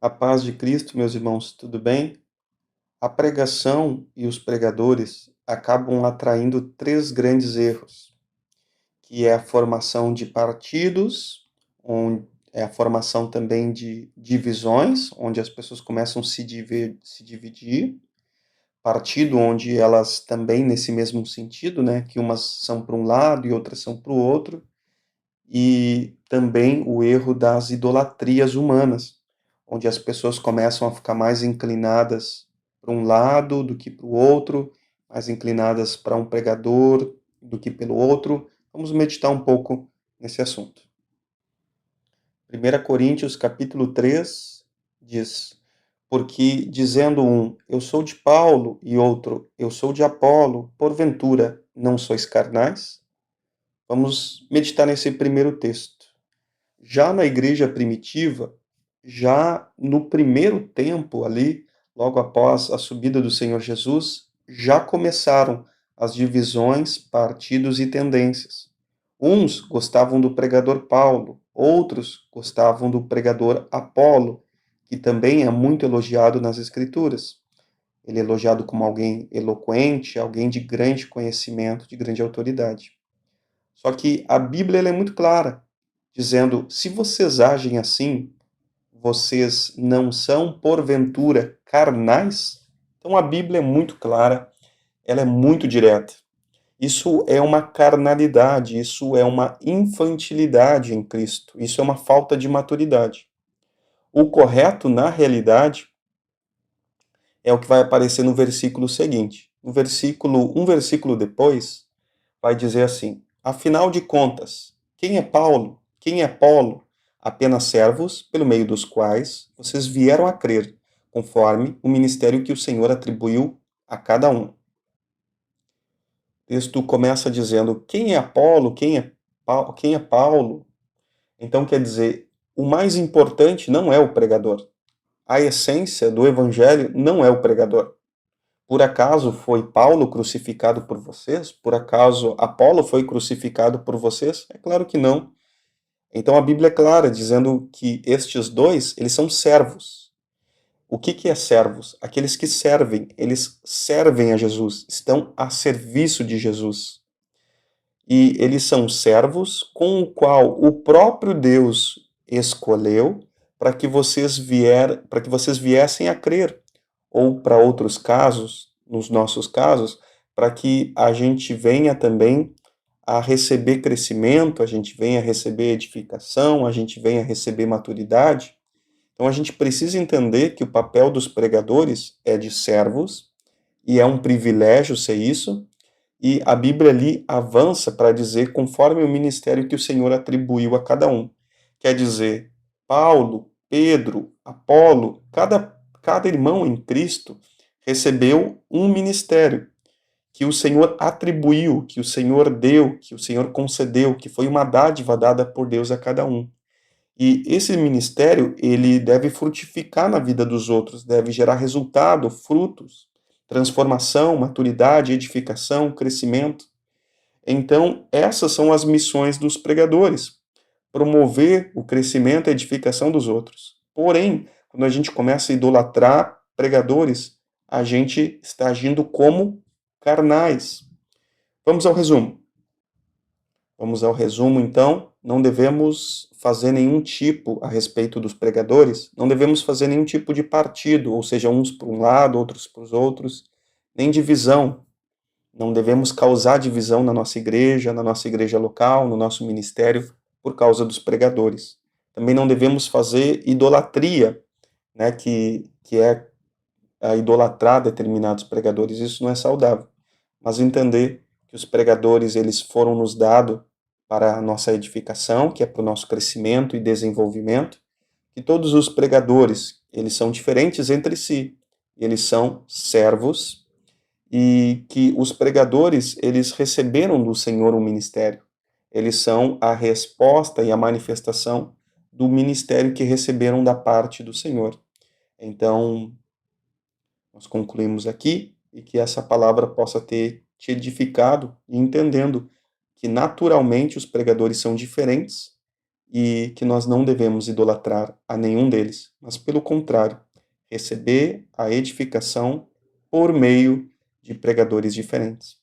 A paz de Cristo, meus irmãos, tudo bem? A pregação e os pregadores acabam atraindo três grandes erros, que é a formação de partidos, é a formação também de divisões, onde as pessoas começam a se dividir, partido onde elas também nesse mesmo sentido, né, que umas são para um lado e outras são para o outro, e também o erro das idolatrias humanas, onde as pessoas começam a ficar mais inclinadas para um lado do que para o outro, mais inclinadas para um pregador do que pelo outro. Vamos meditar um pouco nesse assunto. 1 Coríntios capítulo 3 diz: Porque dizendo um, eu sou de Paulo, e outro, eu sou de Apolo, porventura não sois carnais? Vamos meditar nesse primeiro texto. Já na igreja primitiva, já no primeiro tempo ali, logo após a subida do Senhor Jesus, já começaram as divisões, partidos e tendências. Uns gostavam do pregador Paulo, outros gostavam do pregador Apolo, que também é muito elogiado nas Escrituras. Ele é elogiado como alguém eloquente, alguém de grande conhecimento, de grande autoridade. Só que a Bíblia ela é muito clara, dizendo: se vocês agem assim, vocês não são, porventura, carnais? Então a Bíblia é muito clara, ela é muito direta. Isso é uma carnalidade, isso é uma infantilidade em Cristo, isso é uma falta de maturidade. O correto, na realidade, é o que vai aparecer no versículo seguinte. Um versículo depois, vai dizer assim: afinal de contas, quem é Paulo? Quem é Apolo? Apenas servos, pelo meio dos quais vocês vieram a crer, conforme o ministério que o Senhor atribuiu a cada um. O texto começa dizendo: quem é Apolo? Quem é Paulo? Então quer dizer, o mais importante não é o pregador. A essência do evangelho não é o pregador. Por acaso foi Paulo crucificado por vocês? Por acaso Apolo foi crucificado por vocês? É claro que não. Então a Bíblia é clara, dizendo que estes dois, eles são servos. O que é servos? Aqueles que servem, eles servem a Jesus, estão a serviço de Jesus. E eles são servos com o qual o próprio Deus escolheu para que vocês viessem a crer, ou para outros casos, nos nossos casos, para que a gente venha também a receber crescimento, a gente venha a receber edificação, a gente venha a receber maturidade. Então a gente precisa entender que o papel dos pregadores é de servos, e é um privilégio ser isso, e a Bíblia ali avança para dizer conforme o ministério que o Senhor atribuiu a cada um. Quer dizer, Paulo, Pedro, Apolo, cada irmão em Cristo recebeu um ministério que o Senhor atribuiu, que o Senhor deu, que o Senhor concedeu, que foi uma dádiva dada por Deus a cada um. E esse ministério, ele deve frutificar na vida dos outros, deve gerar resultado, frutos, transformação, maturidade, edificação, crescimento. Então, essas são as missões dos pregadores, promover o crescimento e a edificação dos outros. Porém, quando a gente começa a idolatrar pregadores, a gente está agindo como carnais. Vamos ao resumo. Vamos ao resumo, então. Não devemos fazer nenhum tipo, a respeito dos pregadores, não devemos fazer nenhum tipo de partido, ou seja, uns para um lado, outros para os outros, nem divisão. Não devemos causar divisão na nossa igreja local, no nosso ministério, por causa dos pregadores. Também não devemos fazer idolatria, né, que é a idolatrar determinados pregadores. Isso não é saudável. Mas entender que os pregadores eles foram nos dados para a nossa edificação, que é para o nosso crescimento e desenvolvimento, que todos os pregadores eles são diferentes entre si, eles são servos, e que os pregadores, eles receberam do Senhor um ministério. Eles são a resposta e a manifestação do ministério que receberam da parte do Senhor. Então, nós concluímos aqui e que essa palavra possa ter te edificado e entendendo que naturalmente os pregadores são diferentes e que nós não devemos idolatrar a nenhum deles, mas, pelo contrário, receber a edificação por meio de pregadores diferentes.